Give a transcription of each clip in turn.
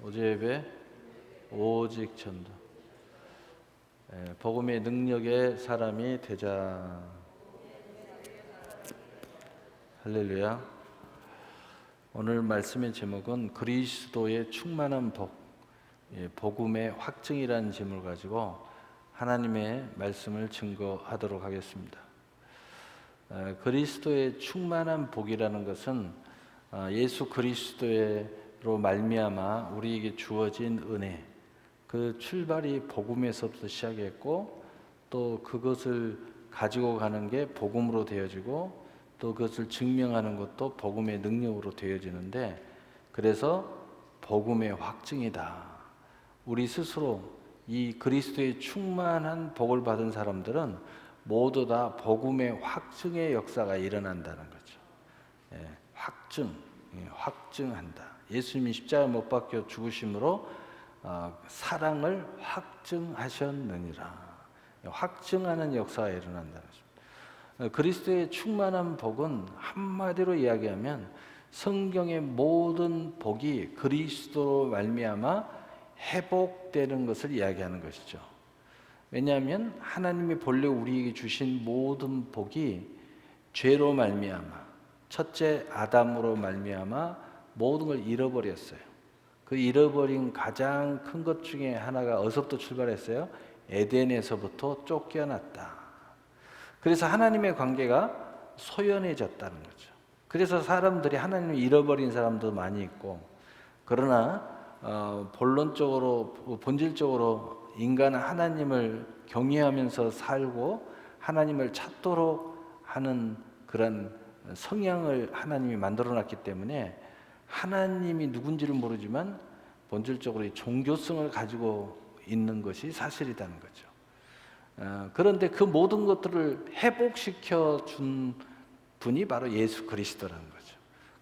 어제 예배 오직 전도. 복음의 능력의 사람이 되자. 할렐루야. 오늘 말씀의 제목은 그리스도의 충만한 복, 복음의 확증이라는 제목을 가지고 하나님의 말씀을 증거하도록 하겠습니다. 그리스도의 충만한 복이라는 것은 예수 그리스도로 말미암아 우리에게 주어진 은혜, 그 출발이 복음에서부터 시작했고 또 그것을 가지고 가는 게 복음으로 되어지고 또 그것을 증명하는 것도 복음의 능력으로 되어지는데, 그래서 복음의 확증이다. 우리 스스로 이 그리스도의 충만한 복을 받은 사람들은 모두 다 복음의 확증의 역사가 일어난다는 거죠. 확증한다. 예수님이 십자가 못 박혀 죽으심으로 사랑을 확증하셨느니라. 확증하는 역사가 일어난다는 것입니다. 그리스도의 충만한 복은 한마디로 이야기하면 성경의 모든 복이 그리스도로 말미암아 회복되는 것을 이야기하는 것이죠. 왜냐하면 하나님이 본래 우리에게 주신 모든 복이 죄로 말미암아, 첫째 아담으로 말미암아 모든 걸 잃어버렸어요. 그 잃어버린 가장 큰 것 중에 하나가 어디서부터 출발했어요? 에덴에서부터 쫓겨났다. 그래서 하나님의 관계가 소연해졌다는 거죠. 그래서 사람들이 하나님을 잃어버린 사람도 많이 있고, 그러나 본질적으로 인간은 하나님을 경외하면서 살고 하나님을 찾도록 하는 그런 성향을 하나님이 만들어놨기 때문에 하나님이 누군지를 모르지만 본질적으로 이 종교성을 가지고 있는 것이 사실이라는 거죠. 그런데 그 모든 것들을 회복시켜 준 분이 바로 예수 그리스도라는 거죠.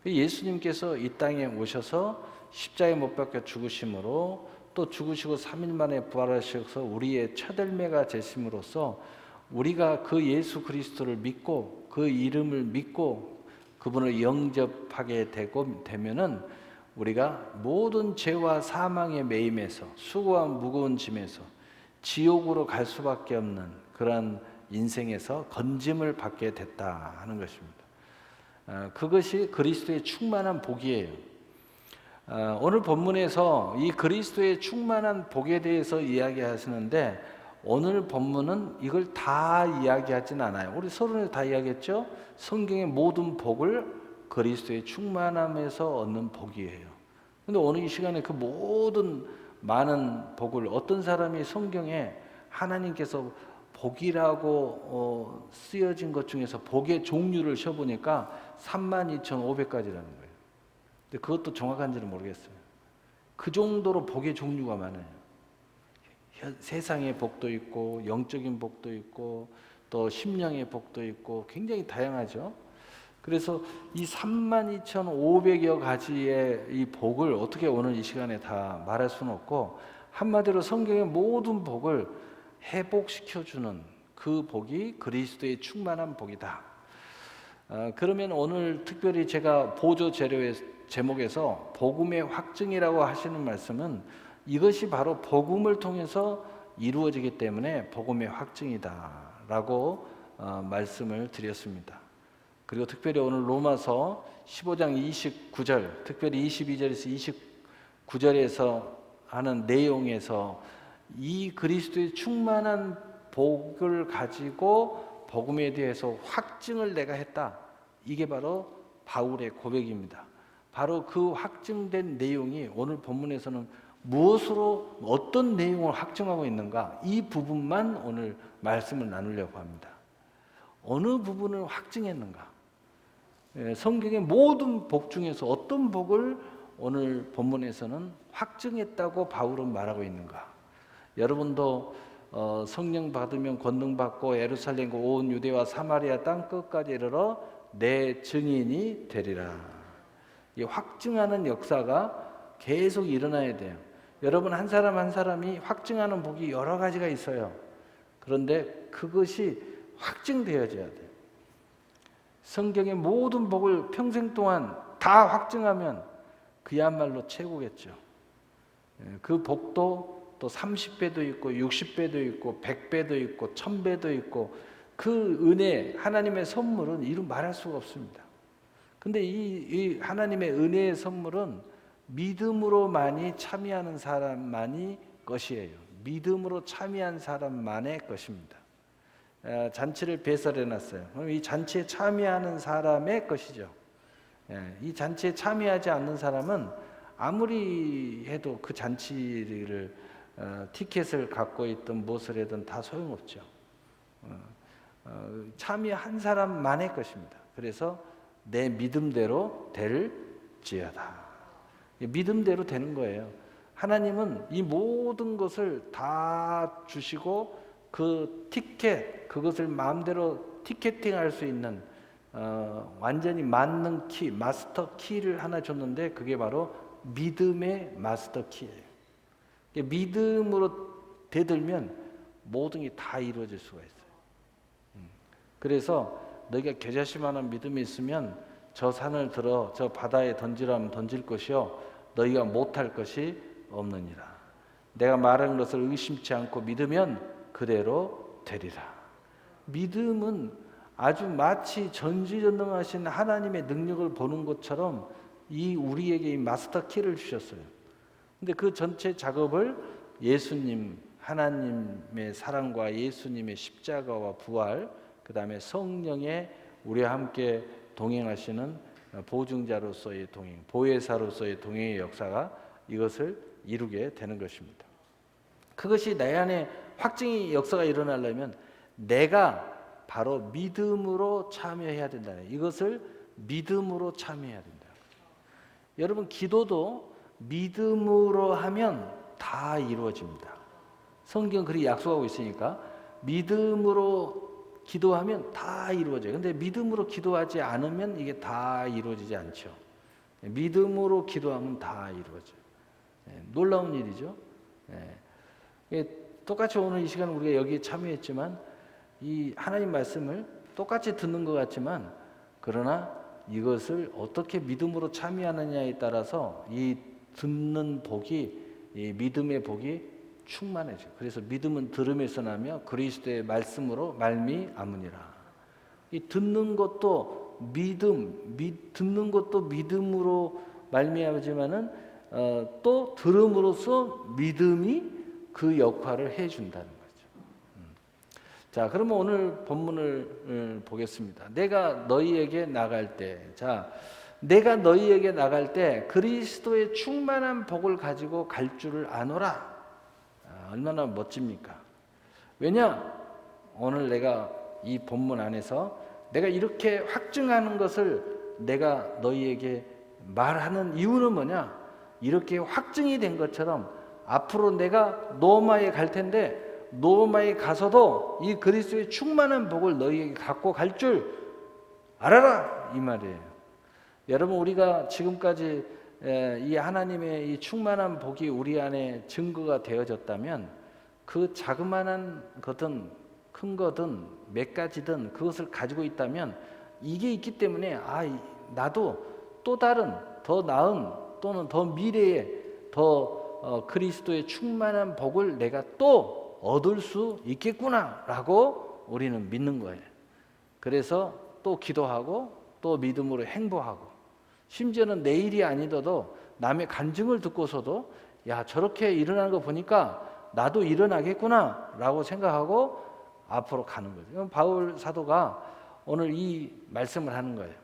예수님께서 이 땅에 오셔서 십자가에 못 박혀 죽으심으로 또 죽으시고 3일 만에 부활하셔서 우리의 첫 열매가 되심으로써 우리가 그 예수 그리스도를 믿고 그 이름을 믿고 그분을 영접하게 되면은 우리가 모든 죄와 사망의 매임에서 수고와 무거운 짐에서 지옥으로 갈 수밖에 없는 그런 인생에서 건짐을 받게 됐다 하는 것입니다. 그것이 그리스도의 충만한 복이에요. 오늘 본문에서 이 그리스도의 충만한 복에 대해서 이야기하시는데, 오늘 본문은 이걸 다 이야기하진 않아요. 우리 서론에서 다 이야기했죠. 성경의 모든 복을 그리스도의 충만함에서 얻는 복이에요. 근데 오늘 이 시간에 그 모든 많은 복을 어떤 사람이 성경에 하나님께서 복이라고 쓰여진 것 중에서 복의 종류를 쉬어보니까 32,500가지라는 거예요. 근데 그것도 정확한지는 모르겠어요. 그 정도로 복의 종류가 많아요. 세상의 복도 있고 영적인 복도 있고 또 심령의 복도 있고 굉장히 다양하죠. 그래서 이 32,500여 가지의 이 복을 어떻게 오늘 이 시간에 다 말할 수는 없고, 한마디로 성경의 모든 복을 회복시켜주는 그 복이 그리스도의 충만한 복이다. 그러면 오늘 특별히 제가 보조 재료의 제목에서 복음의 확증이라고 하시는 말씀은 이것이 바로 복음을 통해서 이루어지기 때문에 복음의 확증이다라고 말씀을 드렸습니다. 그리고 특별히 오늘 로마서 15장 29절, 특별히 22절에서 29절에서 하는 내용에서 이 그리스도의 충만한 복을 가지고 복음에 대해서 확증을 내가 했다. 이게 바로 바울의 고백입니다. 바로 그 확증된 내용이 오늘 본문에서는 무엇으로 어떤 내용을 확증하고 있는가, 이 부분만 오늘 말씀을 나누려고 합니다. 어느 부분을 확증했는가? 성경의 모든 복 중에서 어떤 복을 오늘 본문에서는 확증했다고 바울은 말하고 있는가? 여러분도 성령 받으면 권능 받고 예루살렘과 온 유대와 사마리아 땅 끝까지 이르러 내 증인이 되리라. 이 확증하는 역사가 계속 일어나야 돼요. 여러분 한 사람 한 사람이 확증하는 복이 여러 가지가 있어요. 그런데 그것이 확증되어져야 돼요. 성경의 모든 복을 평생 동안 다 확증하면 그야말로 최고겠죠. 그 복도 또 30배도 있고 60배도 있고 100배도 있고 1000배도 있고 그 은혜 하나님의 선물은 이루 말할 수가 없습니다. 근데 이 하나님의 은혜의 선물은 믿음으로만이 참여하는 사람만이 것이에요. 믿음으로 참여한 사람만의 것입니다. 잔치를 배설해 놨어요. 그럼 이 잔치에 참여하는 사람의 것이죠. 이 잔치에 참여하지 않는 사람은 아무리 해도 그 잔치를 티켓을 갖고 있든 무엇을 하든 다 소용없죠. 참여한 사람만의 것입니다. 그래서 내 믿음대로 될지어다. 믿음대로 되는 거예요. 하나님은 이 모든 것을 다 주시고 그 티켓, 그것을 마음대로 티켓팅할 수 있는 완전히 맞는 키, 마스터 키를 하나 줬는데 그게 바로 믿음의 마스터 키예요. 믿음으로 대들면 모든 게 다 이루어질 수가 있어요. 그래서 너희가 겨자씨만한 믿음이 있으면 저 산을 들어 저 바다에 던지라면 던질 것이요 너희가 못할 것이 없느니라. 내가 말하는 것을 의심치 않고 믿으면 그대로 되리라. 믿음은 아주 마치 전지전능하신 하나님의 능력을 보는 것처럼 이 우리에게 이 마스터 키를 주셨어요. 근데 그 전체 작업을 예수님, 하나님의 사랑과 예수님의 십자가와 부활, 그 다음에 성령의 우리와 함께 동행하시는 보증자로서의 동행, 보혜사로서의 동행의 역사가 이것을 이루게 되는 것입니다. 그것이 내 안에 확증의 역사가 일어나려면 내가 바로 믿음으로 참여해야 된다. 이것을 믿음으로 참여해야 된다. 여러분 기도도 믿음으로 하면 다 이루어집니다. 성경 그리 약속하고 있으니까 믿음으로 기도하면 다 이루어져요. 근데 믿음으로 기도하지 않으면 이게 다 이루어지지 않죠. 믿음으로 기도하면 다 이루어져요. 놀라운 일이죠. 똑같이 오늘 이 시간 우리가 여기에 참여했지만 이 하나님 말씀을 똑같이 듣는 것 같지만 그러나 이것을 어떻게 믿음으로 참여하느냐에 따라서 이 듣는 복이 이 믿음의 복이 충만해져요. 그래서 믿음은 들음에서 나며 그리스도의 말씀으로 말미암으니라. 이 듣는 것도 듣는 것도 믿음으로 말미암지만은 또 들음으로써 믿음이 그 역할을 해준다는 거죠. 자, 그러면 오늘 본문을 보겠습니다. 내가 너희에게 나갈 때, 내가 너희에게 나갈 때 그리스도의 충만한 복을 가지고 갈 줄을 아노라. 얼마나 멋집니까? 왜냐? 오늘 내가 이 본문 안에서 내가 이렇게 확증하는 것을 내가 너희에게 말하는 이유는 뭐냐? 이렇게 확증이 된 것처럼 앞으로 내가 노마에 갈 텐데 노마에 가서도 이 그리스도의 충만한 복을 너희에게 갖고 갈 줄 알아라 이 말이에요. 여러분 우리가 지금까지 이 하나님의 이 충만한 복이 우리 안에 증거가 되어졌다면 그 자그마한 거든 큰 거든 몇 가지든 그것을 가지고 있다면 이게 있기 때문에 나도 또 다른 더 나은 또는 더 미래에 더 그리스도의 충만한 복을 내가 또 얻을 수 있겠구나라고 우리는 믿는 거예요. 그래서 또 기도하고 또 믿음으로 행보하고 심지어는 내일이 아니더라도 남의 간증을 듣고서도 야 저렇게 일어나는 거 보니까 나도 일어나겠구나 라고 생각하고 앞으로 가는 거죠. 바울 사도가 오늘 이 말씀을 하는 거예요.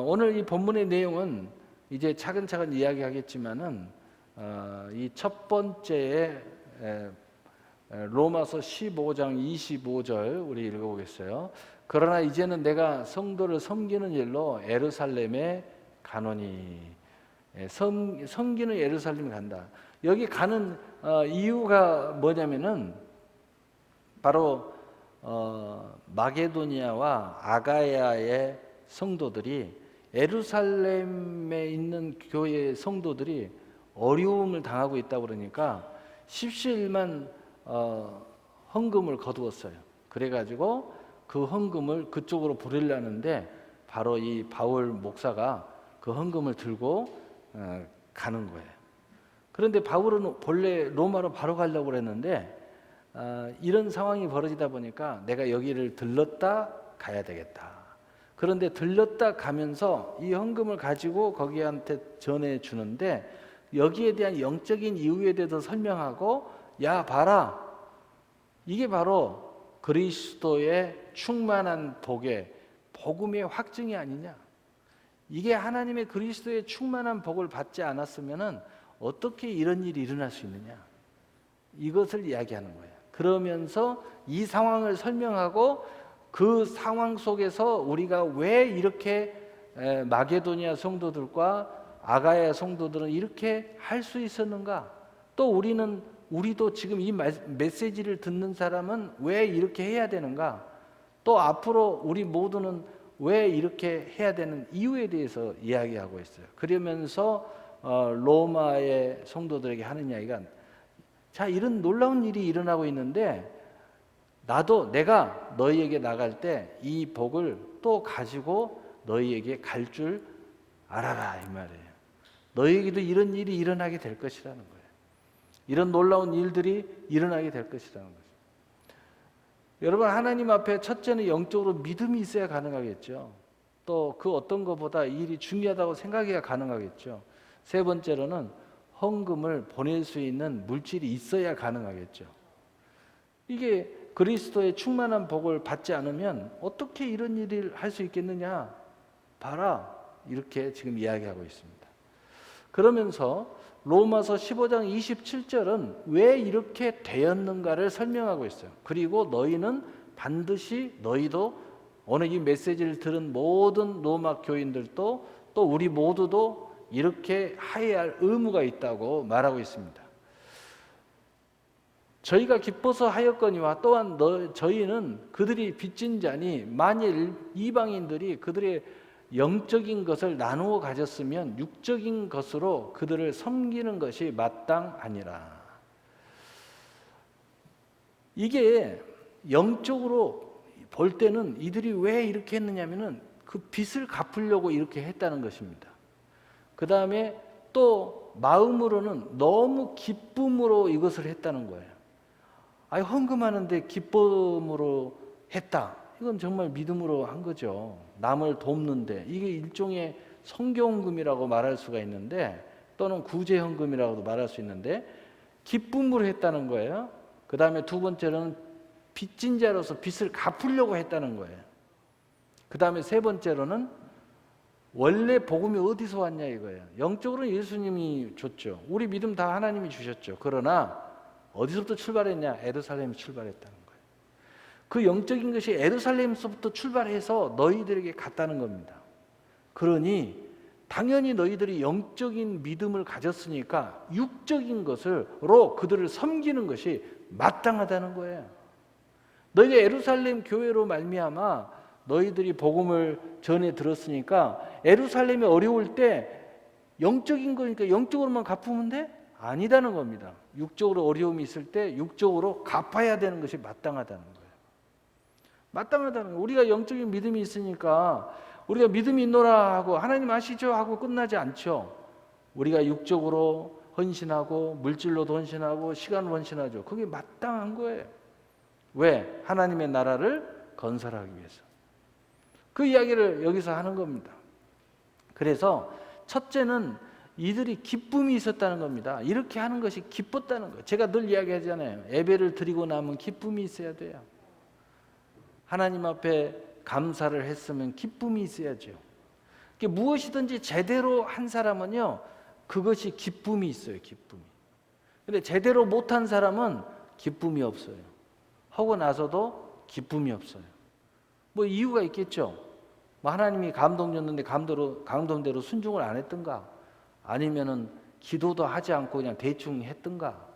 오늘 이 본문의 내용은 이제 차근차근 이야기하겠지만은 이 첫 번째에 로마서 15장 25절 우리 읽어보겠어요. 그러나 이제는 내가 성도를 섬기는 일로 예루살렘에 가노니. 섬기는 예루살렘에 간다. 여기 가는 이유가 뭐냐면은 바로 마게도니아와 아가야의 성도들이 예루살렘에 있는 교회의 성도들이 어려움을 당하고 있다 그러니까 십시일만 헌금을 거두었어요. 그래가지고 그 헌금을 그쪽으로 보내려는데 바로 이 바울 목사가 그 헌금을 들고 가는 거예요. 그런데 바울은 본래 로마로 바로 가려고 그랬는데 이런 상황이 벌어지다 보니까 내가 여기를 들렀다 가야 되겠다. 그런데 들렀다 가면서 이 헌금을 가지고 거기한테 전해주는데 여기에 대한 영적인 이유에 대해서 설명하고, 야 봐라, 이게 바로 그리스도의 충만한 복의 복음의 확증이 아니냐. 이게 하나님의 그리스도의 충만한 복을 받지 않았으면 어떻게 이런 일이 일어날 수 있느냐, 이것을 이야기하는 거예요. 그러면서 이 상황을 설명하고 그 상황 속에서 우리가 왜 이렇게 마게도니아 성도들과 아가야 성도들은 이렇게 할 수 있었는가, 또 우리도 지금 이 메시지를 듣는 사람은 왜 이렇게 해야 되는가, 또 앞으로 우리 모두는 왜 이렇게 해야 되는 이유에 대해서 이야기하고 있어요. 그러면서 로마의 성도들에게 하는 이야기가, 자, 이런 놀라운 일이 일어나고 있는데 내가 너희에게 나갈 때 이 복을 또 가지고 너희에게 갈 줄 알아라, 이 말이에요. 너희에게도 이런 일이 일어나게 될 것이라는 거예요. 이런 놀라운 일들이 일어나게 될 것이라는 거죠. 여러분, 하나님 앞에 첫째는 영적으로 믿음이 있어야 가능하겠죠. 또 그 어떤 것보다 이 일이 중요하다고 생각해야 가능하겠죠. 세 번째로는 헌금을 보낼 수 있는 물질이 있어야 가능하겠죠. 이게 그리스도의 충만한 복을 받지 않으면 어떻게 이런 일을 할 수 있겠느냐, 봐라, 이렇게 지금 이야기하고 있습니다. 그러면서 로마서 15장 27절은 왜 이렇게 되었는가를 설명하고 있어요. 그리고 너희는 반드시, 너희도 오늘 이 메시지를 들은 모든 로마 교인들도 또 우리 모두도 이렇게 하여야 할 의무가 있다고 말하고 있습니다. 저희가 기뻐서 하였거니와 또한 저희는 그들이 빚진 자니 만일 이방인들이 그들의 영적인 것을 나누어 가졌으면 육적인 것으로 그들을 섬기는 것이 마땅하니라. 이게 영적으로 볼 때는 이들이 왜 이렇게 했느냐면은 그 빚을 갚으려고 이렇게 했다는 것입니다. 그 다음에 또 마음으로는 너무 기쁨으로 이것을 했다는 거예요. 아니, 헌금하는데 기쁨으로 했다. 이건 정말 믿음으로 한 거죠. 남을 돕는데 이게 일종의 성교헌금이라고 말할 수가 있는데, 또는 구제헌금이라고도 말할 수 있는데 기쁨으로 했다는 거예요. 그 다음에 두 번째로는 빚진 자로서 빚을 갚으려고 했다는 거예요. 그 다음에 세 번째로는 원래 복음이 어디서 왔냐 이거예요. 영적으로는 예수님이 줬죠. 우리 믿음 다 하나님이 주셨죠. 그러나 어디서부터 출발했냐? 예루살렘이 출발했다는 거예요. 그 영적인 것이 예루살렘에서부터 출발해서 너희들에게 갔다는 겁니다. 그러니 당연히 너희들이 영적인 믿음을 가졌으니까 육적인 것으로 그들을 섬기는 것이 마땅하다는 거예요. 너희가 예루살렘 교회로 말미암아 너희들이 복음을 전해 들었으니까 예루살렘이 어려울 때 영적인 거니까 영적으로만 갚으면 돼? 아니다는 겁니다. 육적으로 어려움이 있을 때 육적으로 갚아야 되는 것이 마땅하다는 거예요. 마땅하다는 거예요. 우리가 영적인 믿음이 있으니까 우리가 믿음이 있노라 하고 하나님 아시죠? 하고 끝나지 않죠. 우리가 육적으로 헌신하고 물질로도 헌신하고 시간으로 헌신하죠. 그게 마땅한 거예요. 왜? 하나님의 나라를 건설하기 위해서. 그 이야기를 여기서 하는 겁니다. 그래서 첫째는 이들이 기쁨이 있었다는 겁니다. 이렇게 하는 것이 기뻤다는 거예요. 제가 늘 이야기하잖아요. 예배를 드리고 나면 기쁨이 있어야 돼요. 하나님 앞에 감사를 했으면 기쁨이 있어야죠. 무엇이든지 제대로 한 사람은요, 그것이 기쁨이 있어요. 기쁨이. 근데 제대로 못한 사람은 기쁨이 없어요. 하고 나서도 기쁨이 없어요. 뭐 이유가 있겠죠. 뭐 하나님이 감동 줬는데 감동대로 순종을 안 했던가, 아니면은 기도도 하지 않고 그냥 대충 했던가,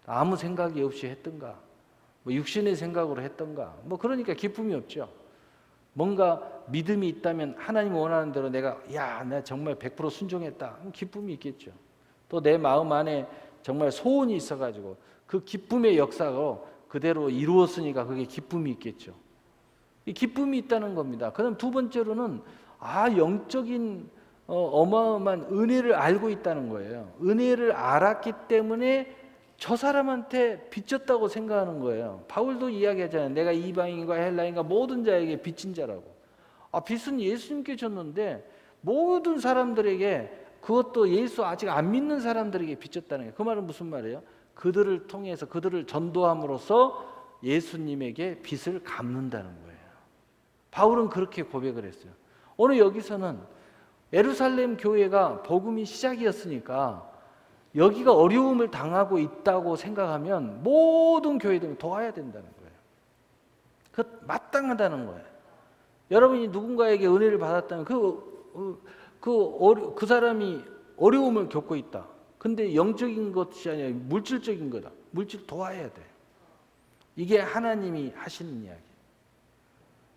아무 생각이 없이 했던가, 뭐 육신의 생각으로 했던가, 뭐 그러니까 기쁨이 없죠. 뭔가 믿음이 있다면 하나님 원하는 대로 내가 정말 100% 순종했다, 기쁨이 있겠죠. 또 내 마음 안에 정말 소원이 있어가지고 그 기쁨의 역사로 그대로 이루었으니까 그게 기쁨이 있겠죠. 이 기쁨이 있다는 겁니다. 그다음 두 번째로는 영적인 어마어마한 은혜를 알고 있다는 거예요. 은혜를 알았기 때문에 저 사람한테 빚졌다고 생각하는 거예요. 바울도 이야기하잖아요. 내가 이방인과 헬라인과 모든 자에게 빚진 자라고. 빚은 예수님께 줬는데 모든 사람들에게, 그것도 예수 아직 안 믿는 사람들에게 빚졌다는 거예요. 그 말은 무슨 말이에요? 그들을 통해서, 그들을 전도함으로써 예수님에게 빚을 갚는다는 거예요. 바울은 그렇게 고백을 했어요. 오늘 여기서는 예루살렘 교회가 복음이 시작이었으니까 여기가 어려움을 당하고 있다고 생각하면 모든 교회들은 도와야 된다는 거예요. 그 마땅하다는 거예요. 여러분이 누군가에게 은혜를 받았다면 그 사람이 어려움을 겪고 있다. 근데 영적인 것이 아니라 물질적인 거다. 물질 도와야 돼. 이게 하나님이 하시는 이야기.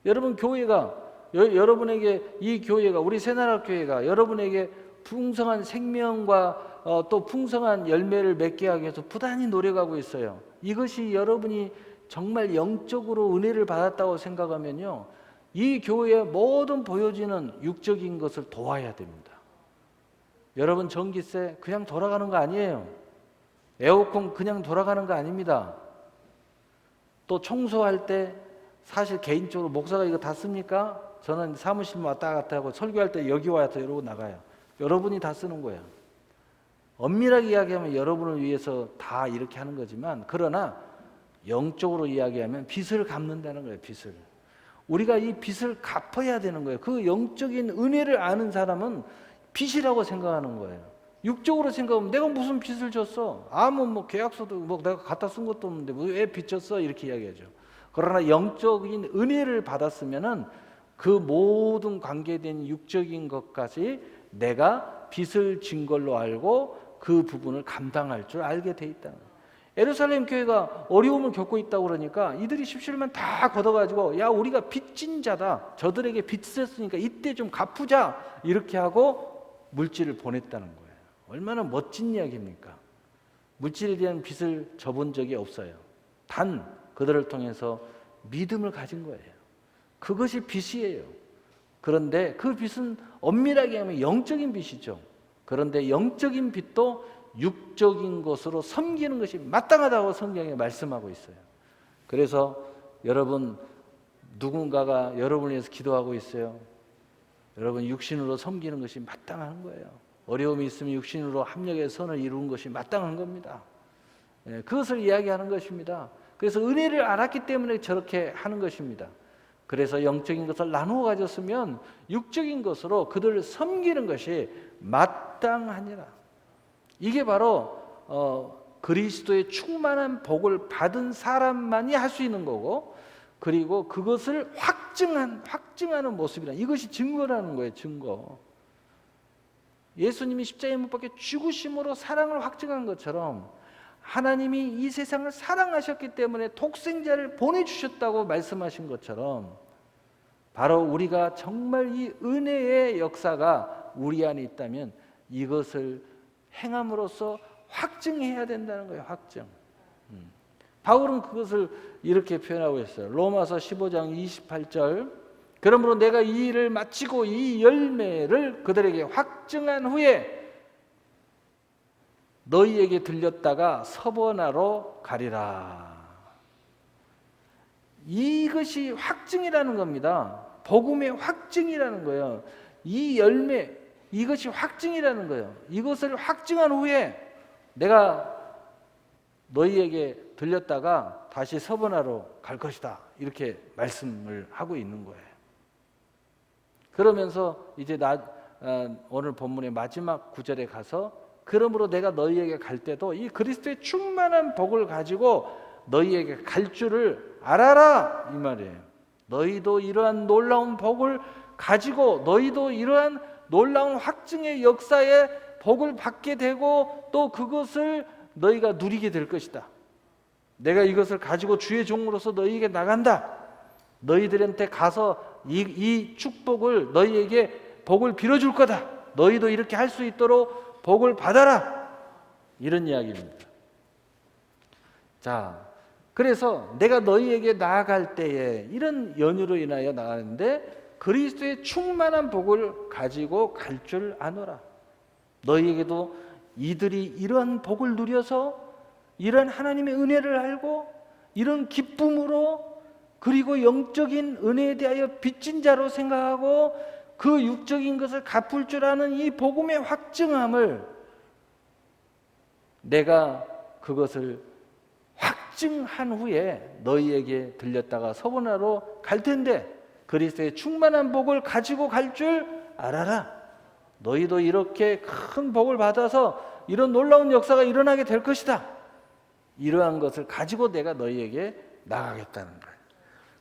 여러분 교회가, 여러분에게 이 교회가, 우리 새나라 교회가 여러분에게 풍성한 생명과 또 풍성한 열매를 맺게 하기 위해서 부단히 노력하고 있어요. 이것이 여러분이 정말 영적으로 은혜를 받았다고 생각하면요, 이 교회의 모든 보여지는 육적인 것을 도와야 됩니다. 여러분 전기세 그냥 돌아가는 거 아니에요. 에어컨 그냥 돌아가는 거 아닙니다. 또 청소할 때 사실 개인적으로 목사가 이거 다 씁니까? 저는 사무실 왔다 갔다 하고 설교할 때 여기 와서 이러고 나가요. 여러분이 다 쓰는 거예요. 엄밀하게 이야기하면 여러분을 위해서 다 이렇게 하는 거지만, 그러나 영적으로 이야기하면 빚을 갚는다는 거예요. 빚을. 우리가 이 빚을 갚아야 되는 거예요. 그 영적인 은혜를 아는 사람은 빚이라고 생각하는 거예요. 육적으로 생각하면 내가 무슨 빚을 졌어? 뭐 계약서도 뭐 내가 갖다 쓴 것도 없는데 왜 빚 졌어? 이렇게 이야기하죠. 그러나 영적인 은혜를 받았으면은 그 모든 관계된 육적인 것까지 내가 빚을 진 걸로 알고 그 부분을 감당할 줄 알게 돼 있다는 거예요. 예루살렘 교회가 어려움을 겪고 있다고 그러니까 이들이 십실만 다 걷어가지고, 야 우리가 빚진 자다, 저들에게 빚졌으니까 이때 좀 갚으자, 이렇게 하고 물질을 보냈다는 거예요. 얼마나 멋진 이야기입니까? 물질에 대한 빚을 져본 적이 없어요. 단 그들을 통해서 믿음을 가진 거예요. 그것이 빚이에요. 그런데 그 빚은 엄밀하게 하면 영적인 빚이죠. 그런데 영적인 빚도 육적인 것으로 섬기는 것이 마땅하다고 성경에 말씀하고 있어요. 그래서 여러분, 누군가가 여러분을 위해서 기도하고 있어요. 여러분 육신으로 섬기는 것이 마땅한 거예요. 어려움이 있으면 육신으로 합력의 선을 이루는 것이 마땅한 겁니다. 그것을 이야기하는 것입니다. 그래서 은혜를 알았기 때문에 저렇게 하는 것입니다. 그래서 영적인 것을 나누어 가졌으면 육적인 것으로 그들을 섬기는 것이 마땅하니라. 이게 바로 그리스도의 충만한 복을 받은 사람만이 할 수 있는 거고, 그리고 그것을 확증하는 모습이라. 이것이 증거라는 거예요. 증거. 예수님이 십자가에 못 박혀 죽으심으로 사랑을 확증한 것처럼 하나님이 이 세상을 사랑하셨기 때문에 독생자를 보내주셨다고 말씀하신 것처럼, 바로 우리가 정말 이 은혜의 역사가 우리 안에 있다면 이것을 행함으로써 확증해야 된다는 거예요. 확증. 바울은 그것을 이렇게 표현하고 있어요. 로마서 15장 28절. 그러므로 내가 이 일을 마치고 이 열매를 그들에게 확증한 후에 너희에게 들렸다가 서번하러 가리라. 이것이 확증이라는 겁니다. 복음의 확증이라는 거예요. 이 열매, 이것이 확증이라는 거예요. 이것을 확증한 후에 내가 너희에게 들렸다가 다시 서번하러 갈 것이다, 이렇게 말씀을 하고 있는 거예요. 그러면서 이제 오늘 본문의 마지막 구절에 가서, 그러므로 내가 너희에게 갈 때도 이 그리스도의 충만한 복을 가지고 너희에게 갈 줄을 알아라, 이 말이에요. 너희도 이러한 놀라운 복을 가지고 너희도 이러한 놀라운 확증의 역사에 복을 받게 되고 또 그것을 너희가 누리게 될 것이다. 내가 이것을 가지고 주의 종으로서 너희에게 나간다. 너희들한테 가서 이 축복을, 너희에게 복을 빌어줄 거다. 너희도 이렇게 할 수 있도록 복을 받아라. 이런 이야기입니다. 자, 그래서 내가 너희에게 나아갈 때에, 이런 연유로 인하여 나가는데 그리스도의 충만한 복을 가지고 갈 줄 아노라. 너희에게도 이들이 이런 복을 누려서 이런 하나님의 은혜를 알고 이런 기쁨으로 그리고 영적인 은혜에 대하여 빚진 자로 생각하고 그 육적인 것을 갚을 줄 아는 이 복음의 확증함을 내가 그것을 확증한 후에 너희에게 들렸다가 서보나로 갈 텐데 그리스도의 충만한 복을 가지고 갈 줄 알아라. 너희도 이렇게 큰 복을 받아서 이런 놀라운 역사가 일어나게 될 것이다. 이러한 것을 가지고 내가 너희에게 나가겠다는 거예요.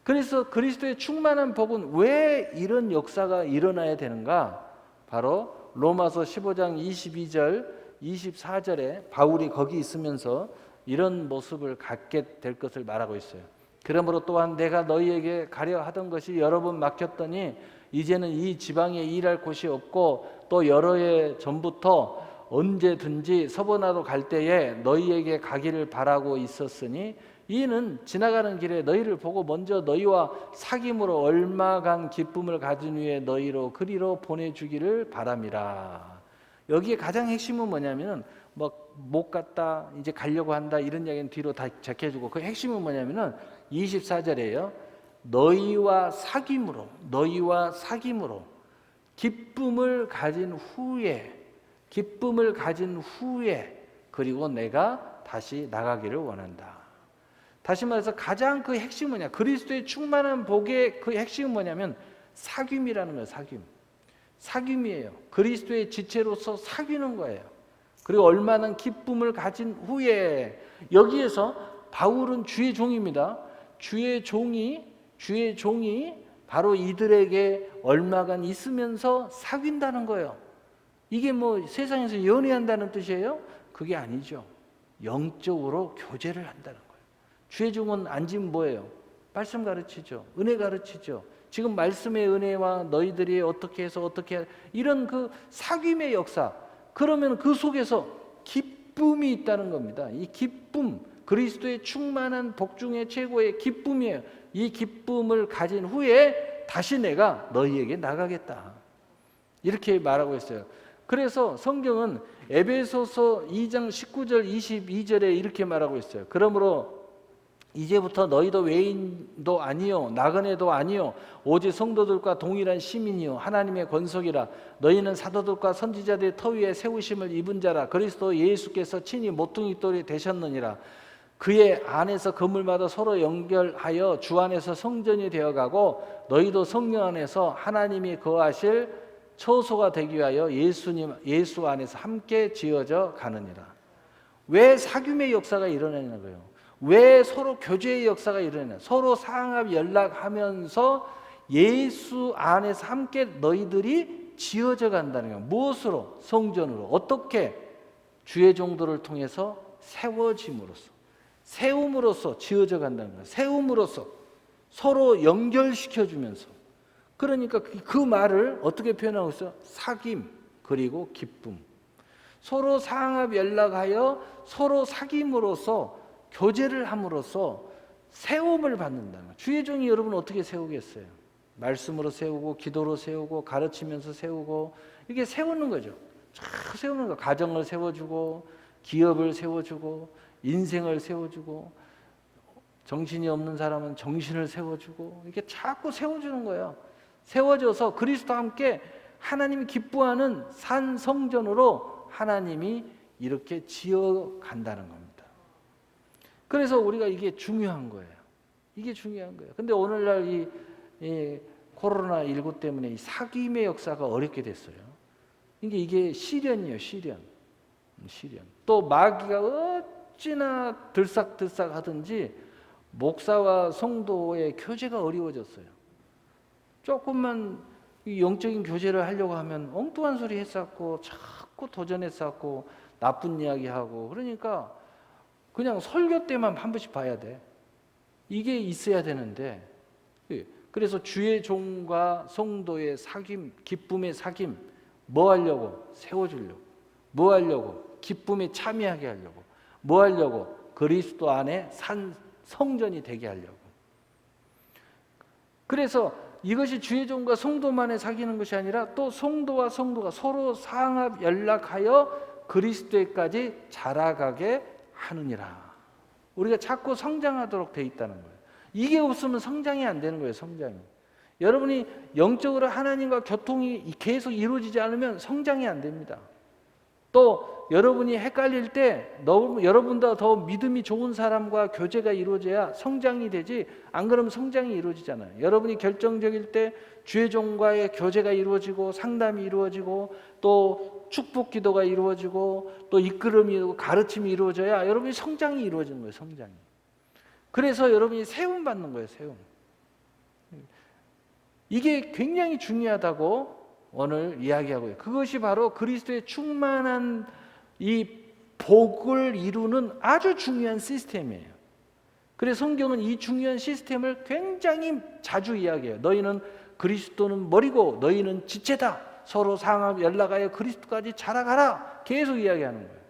그래서 그리스도의 충만한 복은 왜 이런 역사가 일어나야 되는가? 바로 로마서 15장 22절 24절에 바울이 거기 있으면서 이런 모습을 갖게 될 것을 말하고 있어요. 그러므로 또한 내가 너희에게 가려 하던 것이 여러 번 막혔더니 이제는 이 지방에 일할 곳이 없고 또 여러 해 전부터 언제든지 서보나로 갈 때에 너희에게 가기를 바라고 있었으니 이는 지나가는 길에 너희를 보고 먼저 너희와 사귐으로 얼마간 기쁨을 가진 후에 너희로 그리로 보내주기를 바람이라. 여기에 가장 핵심은 뭐냐면 못 갔다 이제 가려고 한다 이런 이야기는 뒤로 다 제껴주고 그 핵심은 뭐냐면은 24절에요. 너희와 사귐으로 기쁨을 가진 후에 그리고 내가 다시 나가기를 원한다. 다시 말해서 가장 그 핵심은 뭐냐? 그리스도의 충만한 복의 그 핵심은 뭐냐면 사귐이라는 거예요. 사귐이에요. 그리스도의 지체로서 사귀는 거예요. 그리고 얼마나 기쁨을 가진 후에 여기에서 바울은 주의 종입니다. 주의 종이 바로 이들에게 얼마간 있으면서 사귄다는 거예요. 이게 뭐 세상에서 연애한다는 뜻이에요? 그게 아니죠. 영적으로 교제를 한다는 거예요. 주의 종은 앉으면 뭐예요? 말씀 가르치죠. 은혜 가르치죠. 지금 말씀의 은혜와 너희들이 어떻게 해서 어떻게 이런 그 사귐의 역사 그러면 그 속에서 기쁨이 있다는 겁니다. 이 기쁨 그리스도의 충만한 복 중에 최고의 기쁨이에요. 이 기쁨을 가진 후에 다시 내가 너희에게 나가겠다. 이렇게 말하고 있어요. 그래서 성경은 에베소서 2장 19절 22절에 이렇게 말하고 있어요. 그러므로 이제부터 너희도 외인도 아니요 나그네도 아니요 오직 성도들과 동일한 시민이요 하나님의 권속이라. 너희는 사도들과 선지자들의 터 위에 세우심을 입은 자라. 그리스도 예수께서 친히 모퉁이 돌이 되셨느니라. 그의 안에서 건물마다 서로 연결하여 주 안에서 성전이 되어가고 너희도 성령 안에서 하나님이 거하실 처소가 되기 위하여 예수 안에서 함께 지어져 가느니라. 왜 사귐의 역사가 일어나는 거예요? 왜 서로 교제의 역사가 일어나냐? 서로 상합 연락하면서 예수 안에서 함께 너희들이 지어져 간다는 거예요. 무엇으로? 성전으로. 어떻게? 주의 종도를 통해서 세움으로써 지어져 간다는 거예요. 세움으로써 서로 연결시켜주면서. 그러니까 그 말을 어떻게 표현하고 있어요? 사귐 그리고 기쁨. 서로 상합 연락하여 서로 사귐으로써 교제를 함으로써 세움을 받는다는 거예요. 주의 종이 여러분 어떻게 세우겠어요? 말씀으로 세우고 기도로 세우고 가르치면서 세우고 이게 세우는 거죠. 쫙 세우는 거. 가정을 세워주고 기업을 세워주고 인생을 세워주고 정신이 없는 사람은 정신을 세워주고 이렇게 자꾸 세워주는 거예요. 세워져서 그리스도와 함께 하나님이 기뻐하는 산 성전으로 하나님이 이렇게 지어간다는 겁니다. 그래서 우리가 이게 중요한 거예요. 이게 중요한 거예요. 근데 오늘날 이 코로나19 때문에 이 사귐의 역사가 어렵게 됐어요. 이게 시련이에요, 시련. 또 마귀가 어찌나 들썩들썩 하든지 목사와 성도의 교제가 어려워졌어요. 조금만 영적인 교제를 하려고 하면 엉뚱한 소리 했었고 자꾸 도전했었고 나쁜 이야기하고 그러니까 그냥 설교 때만 한 번씩 봐야 돼. 이게 있어야 되는데 그래서 주의 종과 성도의 사귐, 기쁨의 사귐 뭐 하려고? 세워주려고. 뭐 하려고? 기쁨에 참여하게 하려고. 뭐 하려고? 그리스도 안에 산 성전이 되게 하려고. 그래서 이것이 주의 종과 성도만의 사귀는 것이 아니라 또 성도와 성도가 서로 상합 연락하여 그리스도에까지 자라가게 하느니라. 우리가 자꾸 성장하도록 돼 있다는 거예요. 이게 없으면 성장이 안 되는 거예요. 성장이. 여러분이 영적으로 하나님과 교통이 계속 이루어지지 않으면 성장이 안 됩니다. 또 여러분이 헷갈릴 때 여러분보다 더 믿음이 좋은 사람과 교제가 이루어져야 성장이 되지, 안 그러면 성장이 이루어지잖아요. 여러분이 결정적일 때 주의 종과의 교제가 이루어지고 상담이 이루어지고 또 축복 기도가 이루어지고 또 이끌음이 이루어지고 가르침이 이루어져야 여러분이 성장이 이루어지는 거예요. 성장이. 그래서 여러분이 세움 받는 거예요. 세움. 이게 굉장히 중요하다고 오늘 이야기하고 있어요. 그것이 바로 그리스도의 충만한 이 복을 이루는 아주 중요한 시스템이에요. 그래서 성경은 이 중요한 시스템을 굉장히 자주 이야기해요. 너희는 그리스도는 머리고 너희는 지체다. 서로 상합 연락하여 그리스도까지 자라가라. 계속 이야기하는 거예요.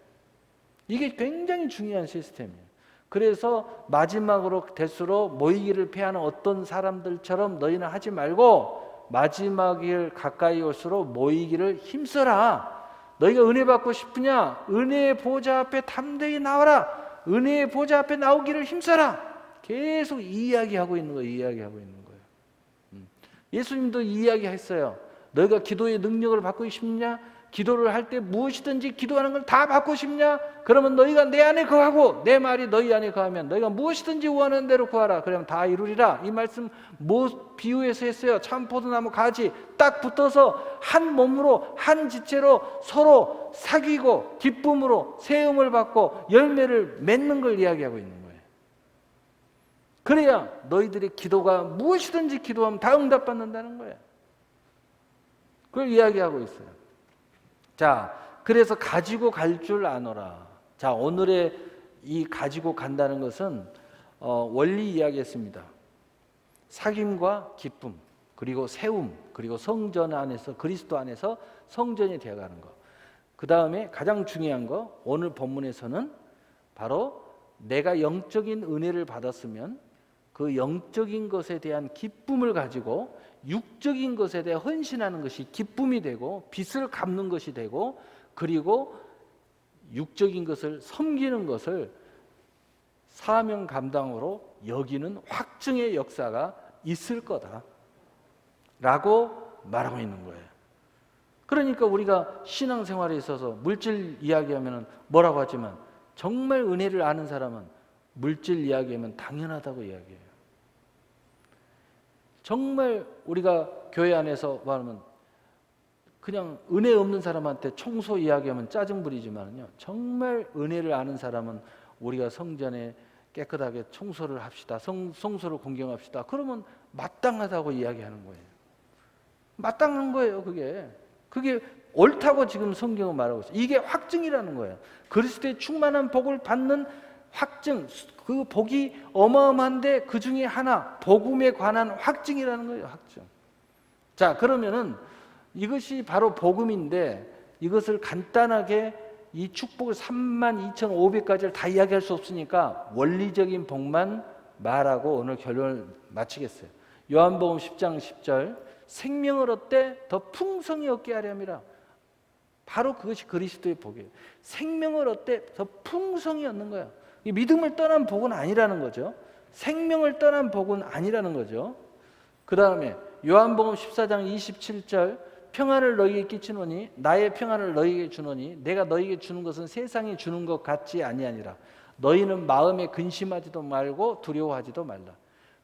이게 굉장히 중요한 시스템이에요. 그래서 마지막으로 될수록 모이기를 피하는 어떤 사람들처럼 너희는 하지 말고 마지막일 가까이 올수록 모이기를 힘써라. 너희가 은혜 받고 싶으냐? 은혜의 보좌 앞에 담대히 나와라. 은혜의 보좌 앞에 나오기를 힘써라. 계속 이야기하고 있는 거예요. 이야기하고 있는 거예요. 예수님도 이야기했어요. 너희가 기도의 능력을 받고 싶냐? 기도를 할 때 무엇이든지 기도하는 걸 다 받고 싶냐? 그러면 너희가 내 안에 거하고 내 말이 너희 안에 거하면 너희가 무엇이든지 원하는 대로 구하라. 그러면 다 이루리라. 이 말씀 뭐 비유해서 했어요? 참포도나무 가지 딱 붙어서 한 몸으로 한 지체로 서로 사귀고 기쁨으로 세움을 받고 열매를 맺는 걸 이야기하고 있는 거예요. 그래야 너희들의 기도가 무엇이든지 기도하면 다 응답받는다는 거예요. 그걸 이야기하고 있어요. 자, 그래서 가지고 갈 줄 아노라. 자, 오늘의 이 가지고 간다는 것은 원리 이야기했습니다. 사귐과 기쁨, 그리고 세움, 그리고 성전 안에서 그리스도 안에서 성전이 되어가는 것. 그 다음에 가장 중요한 거 오늘 본문에서는 바로 내가 영적인 은혜를 받았으면 그 영적인 것에 대한 기쁨을 가지고 육적인 것에 대해 헌신하는 것이 기쁨이 되고 빚을 갚는 것이 되고 그리고 육적인 것을 섬기는 것을 사명 감당으로 여기는 확증의 역사가 있을 거다라고 말하고 있는 거예요. 그러니까 우리가 신앙생활에 있어서 물질 이야기하면 뭐라고 하지만 정말 은혜를 아는 사람은 물질 이야기하면 당연하다고 이야기해요. 정말 우리가 교회 안에서 말하면 그냥 은혜 없는 사람한테 청소 이야기하면 짜증 부리지만요. 정말 은혜를 아는 사람은 우리가 성전에 깨끗하게 청소를 합시다. 성소를 공경합시다. 그러면 마땅하다고 이야기하는 거예요. 마땅한 거예요, 그게. 그게 옳다고 지금 성경은 말하고 있어요. 이게 확증이라는 거예요. 그리스도의 충만한 복을 받는 확증, 그 복이 어마어마한데 그 중에 하나, 복음에 관한 확증이라는 거예요. 확증. 자, 그러면은 이것이 바로 복음인데 이것을 간단하게 이 축복을 32,500가지를 다 이야기할 수 없으니까 원리적인 복만 말하고 오늘 결론을 마치겠어요. 요한복음 10장 10절 생명을 얻되 더 풍성히 얻게 하려 함이라. 바로 그것이 그리스도의 복이에요. 생명을 얻되 더 풍성히 얻는 거예요. 이 믿음을 떠난 복은 아니라는 거죠. 생명을 떠난 복은 아니라는 거죠. 그 다음에 요한복음 14장 27절 평안을 너희에게 끼치노니 나의 평안을 너희에게 주노니 내가 너희에게 주는 것은 세상이 주는 것 같지 아니하니라. 너희는 마음에 근심하지도 말고 두려워하지도 말라.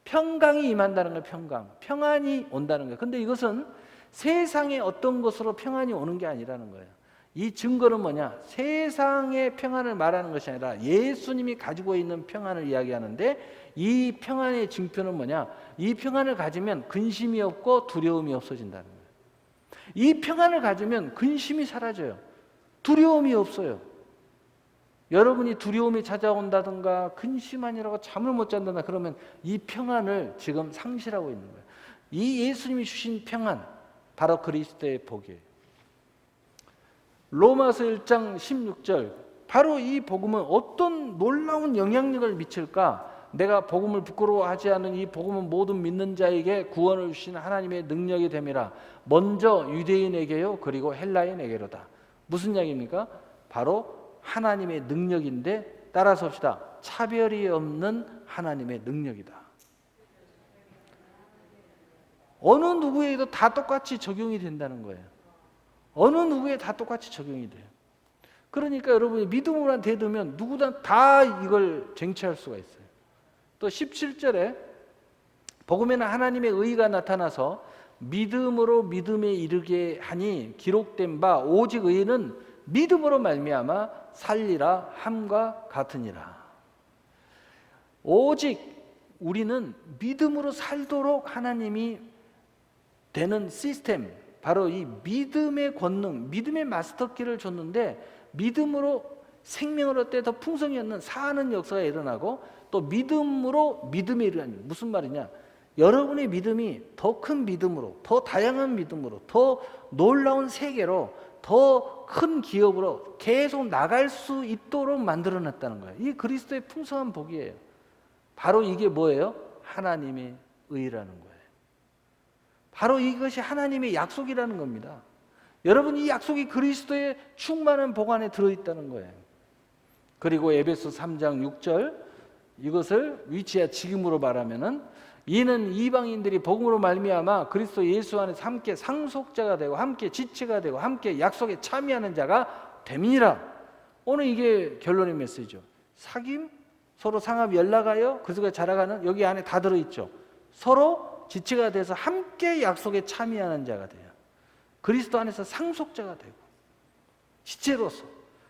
평강이 임한다는 거예요. 평강. 평안이 온다는 거예요. 근데 이것은 세상의 어떤 것으로 평안이 오는 게 아니라는 거예요. 이 증거는 뭐냐? 세상의 평안을 말하는 것이 아니라 예수님이 가지고 있는 평안을 이야기하는데 이 평안의 증표는 뭐냐? 이 평안을 가지면 근심이 없고 두려움이 없어진다는 거예요. 이 평안을 가지면 근심이 사라져요. 두려움이 없어요. 여러분이 두려움이 찾아온다든가 근심하느라고 잠을 못 잔다든가 그러면 이 평안을 지금 상실하고 있는 거예요. 이 예수님이 주신 평안, 바로 그리스도의 복이에요. 로마서 1장 16절 바로 이 복음은 어떤 놀라운 영향력을 미칠까? 내가 복음을 부끄러워하지 않은 이 복음은 모든 믿는 자에게 구원을 주신 하나님의 능력이 됨이라. 먼저 유대인에게요 그리고 헬라인에게로다. 무슨 이야기입니까? 바로 하나님의 능력인데 따라서 봅시다. 차별이 없는 하나님의 능력이다. 어느 누구에게도 다 똑같이 적용이 된다는 거예요. 어느 누구에 다 똑같이 적용이 돼요. 그러니까 여러분이 믿음으로만 대두면 누구나 다 이걸 쟁취할 수가 있어요. 또 17절에 복음에는 하나님의 의가 나타나서 믿음으로 믿음에 이르게 하니 기록된 바 오직 의는 믿음으로 말미암아 살리라 함과 같으니라. 오직 우리는 믿음으로 살도록 하나님이 되는 시스템, 바로 이 믿음의 권능, 믿음의 마스터키를 줬는데 믿음으로 생명을 얻되 더 풍성히 얻는 사는 역사가 일어나고 또 믿음으로 믿음에 이르니 무슨 말이냐? 여러분의 믿음이 더 큰 믿음으로, 더 다양한 믿음으로, 더 놀라운 세계로, 더 큰 기업으로 계속 나갈 수 있도록 만들어놨다는 거예요. 이 그리스도의 풍성한 복이에요. 바로 이게 뭐예요? 하나님의 의라는 거예요. 바로 이것이 하나님의 약속이라는 겁니다. 여러분 이 약속이 그리스도의 충만한 복 안에 들어있다는 거예요. 그리고 에베소 3장 6절 이것을 위치야 지금으로 말하면은 이는 이방인들이 복음으로 말미암아 그리스도 예수 안에서 함께 상속자가 되고 함께 지체가 되고 함께 약속에 참여하는 자가 됨이니라. 오늘 이게 결론의 메시지죠. 사귐, 서로 상합 연락하여 그 속에 자라가는 여기 안에 다 들어있죠. 서로 지체가 돼서 함께 약속에 참여하는 자가 돼요. 그리스도 안에서 상속자가 되고 지체로서.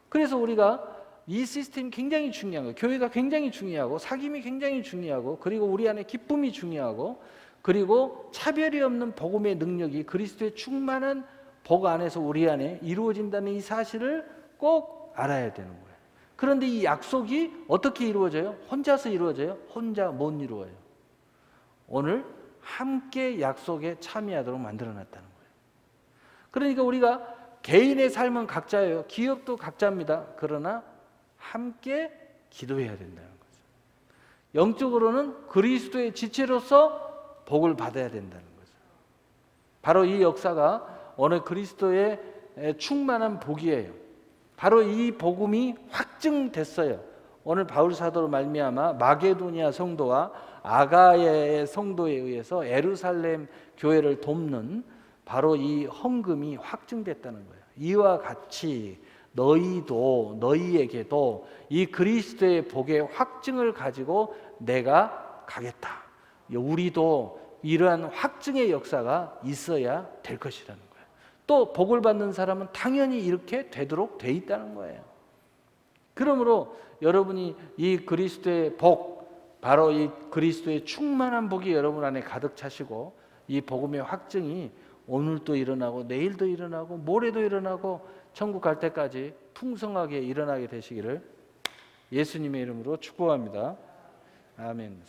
그래서 우리가 이 시스템이 굉장히 중요한 거예요. 교회가 굉장히 중요하고 사귐이 굉장히 중요하고 그리고 우리 안에 기쁨이 중요하고 그리고 차별이 없는 복음의 능력이 그리스도의 충만한 복 안에서 우리 안에 이루어진다는 이 사실을 꼭 알아야 되는 거예요. 그런데 이 약속이 어떻게 이루어져요? 혼자서 이루어져요? 혼자 못 이루어요. 오늘 함께 약속에 참여하도록 만들어놨다는 거예요. 그러니까 우리가 개인의 삶은 각자예요. 기업도 각자입니다. 그러나 함께 기도해야 된다는 거죠. 영적으로는 그리스도의 지체로서 복을 받아야 된다는 거죠. 바로 이 역사가 오늘 그리스도의 충만한 복이에요. 바로 이 복음이 확증됐어요. 오늘 바울 사도로 말미암아 마게도니아 성도와 아가야의 성도에 의해서 예루살렘 교회를 돕는 바로 이 헌금이 확증됐다는 거예요. 이와 같이 너희에게도 이 그리스도의 복의 확증을 가지고 내가 가겠다. 우리도 이러한 확증의 역사가 있어야 될 것이라는 거예요. 또 복을 받는 사람은 당연히 이렇게 되도록 돼 있다는 거예요. 그러므로 여러분이 이 그리스도의 복, 바로 이 그리스도의 충만한 복이 여러분 안에 가득 차시고 이 복음의 확증이 오늘도 일어나고 내일도 일어나고 모레도 일어나고 천국 갈 때까지 풍성하게 일어나게 되시기를 예수님의 이름으로 축복합니다. 아멘.